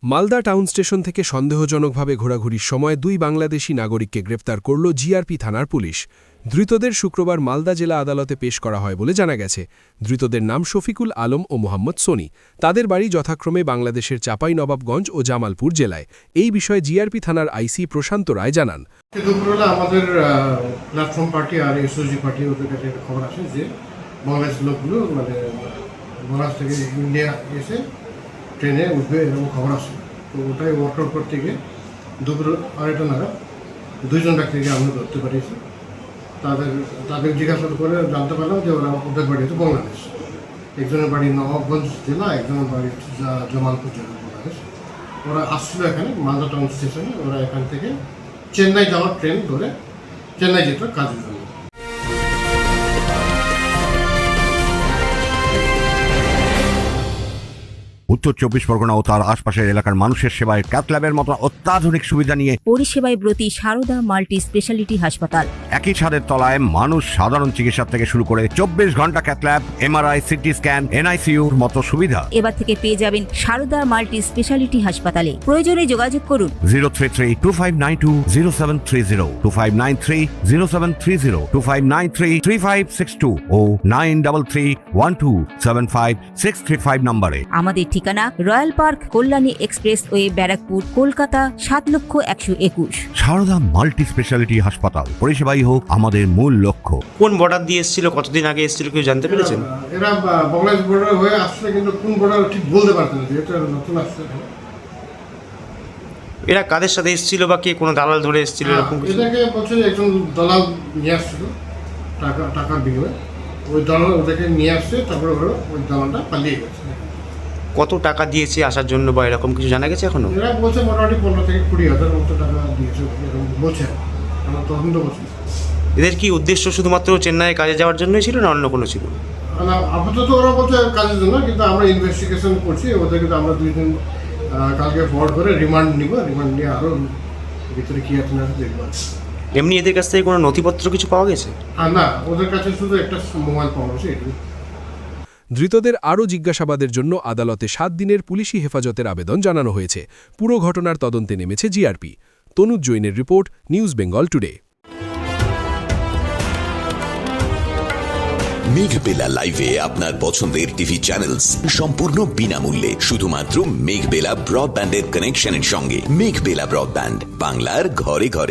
Malda town station থেকে সন্দেহজনকভাবে ঘোরাঘুরির সময় দুই বাংলাদেশি নাগরিককে গ্রেপ্তার করল জিআরপি থানার পুলিশ। ধৃতদের শুক্রবার মালদা জেলা আদালতে পেশ করা হয় বলে জানা গেছে। ধৃতদের নাম শফিকুল আলম ও মোহাম্মদ সোনি। তাদের বাড়ি যথাক্রমে বাংলাদেশের চাঁপাইনবাবগঞ্জ ও জামালপুর জেলায়। এই বিষয়ে জিআরপি থানার আইসি প্রশান্ত রায় জানান, দুপুরবেলা আমাদের প্ল্যাটফর্ম পার্টি আর এসওজি পার্টি ওদের কাছে খবর আসে যে বাংলাদেশের লোকগুলো বাংলাদেশ থেকে ইন্ডিয়া এসে ট্রেনে উঠবে এরকম খবর আসে। তো ওটাই ওয়ার্কআউট করতে গিয়ে দুপুর 2:30 নাগাদ দুইজন ব্যক্তিকে আমরা ধরতে পারিয়েছি। তাদের জিজ্ঞাসাবাদ করে জানতে পারলাম যে ওদের বাড়ি হচ্ছে বাংলাদেশ। একজনের বাড়ি নবাবগঞ্জ জেলা, একজনের বাড়ি জামালপুর জেলা বাংলাদেশ। ওরা আসছিল এখানে মালদা টাউন স্টেশনে। ওরা এখান থেকে চেন্নাই যাওয়ার ট্রেন ধরে চেন্নাই যেত কাজের জন্য। উত্তর 24 পরগনা ও তার আশপাশের এলাকার মানুষের সেবায় ক্যাথ ল্যাবের মতো অত্যাধুনিক সুবিধা নিয়ে পরিষেবায় ব্রতী সারদা মাল্টি স্পেশালিটি হাসপাতাল। একই ছাদের তলায় মানুষ সাধারণ চিকিৎসা থেকে শুরু করে 24 ঘন্টা cath lab, MRI, CT scan, এনআইসিইউর মতো সুবিধা এবার থেকে পেয়ে যাবেন সারদা মাল্টি স্পেশালিটি হাসপাতালে। প্রয়োজনে যোগাযোগ করুন 033-2592-0730, 2593-0730, 2593-3562 ও 9331275635 নম্বরে। আমাদের ঠিকানা Royal Park, Kalyani expressway, Barrackpore, Kolkata 7,01,21। Sarada multi specialty হাসপাতাল, পরিষেবাই হোক আমাদের মূল লক্ষ্য। কোন বর্ডার দিয়ে এসেছিল, কতদিন আগে এসেছিল, কেউ জানতে পেরেছেন? এরা বাংলাদেশ বর্ডার হয়ে আসছে, কিন্তু কোন বর্ডার ঠিক বলতে পারতেন না, যেহেতু নতুন আসছে। এরা কাদের সাথে এসেছিল বা কে কোনো দালাল ধরে এসেছিল এরকম কিছু? এটাকে বলছে একজন দালাল নিয়ে আসছিল টাকার বিনিময়ে। ওই দালাল ওদেরকে নিয়ে আসছে, তারপরে ওরা ওই দালালটা পালিয়ে গেছে। কত টাকা দিয়েছে আসার জন্য বা এরকম কিছু জানা গেছে এখনো? এরা বলছে মোটামুটি 15 থেকে 20,000 মতো টাকা দিয়েছে, এরকম বলছে। আমরা তদন্ত করছি। এদের কি উদ্দেশ্য শুধুমাত্র চেন্নাইয়ে কাজে যাওয়ার জন্যই ছিল না অন্য কোনো ছিল? না, আপাতত ওরা বলছে কাজের জন্য, কিন্তু আমরা ইনভেস্টিগেশন করছি। ওদেরকে তো আমরা 2 দিন কালকে ফরওয়ার্ড করে রিমান্ড নিব। রিমান্ড নিয়ে আরও ভিতরে কী আছে না দেখব। এমনি এদের কাছ থেকে কোনো নথিপত্র কিছু পাওয়া গেছে? না, ওদের কাছে শুধু একটা মোবাইল পাওয়া গেছে, এটুকু। ধৃতদের আরও জিজ্ঞাসাবাদের জন্য আদালতে 7 দিনের পুলিশি হেফাজতের আবেদন জানানো হয়েছে। পুরো ঘটনার তদন্তে নেমেছে জিআরপি। তনুজ জৈনের রিপোর্ট, নিউজ বেঙ্গল টুডে। মেঘবেলা লাইভে আপনার পছন্দের টিভি চ্যানেলস সম্পূর্ণ বিনামূল্যে, শুধুমাত্র মেঘবেলা ব্রডব্যান্ডের কানেকশনের সঙ্গে। মেঘবেলা ব্রডব্যান্ড, বাংলার ঘরে ঘরে।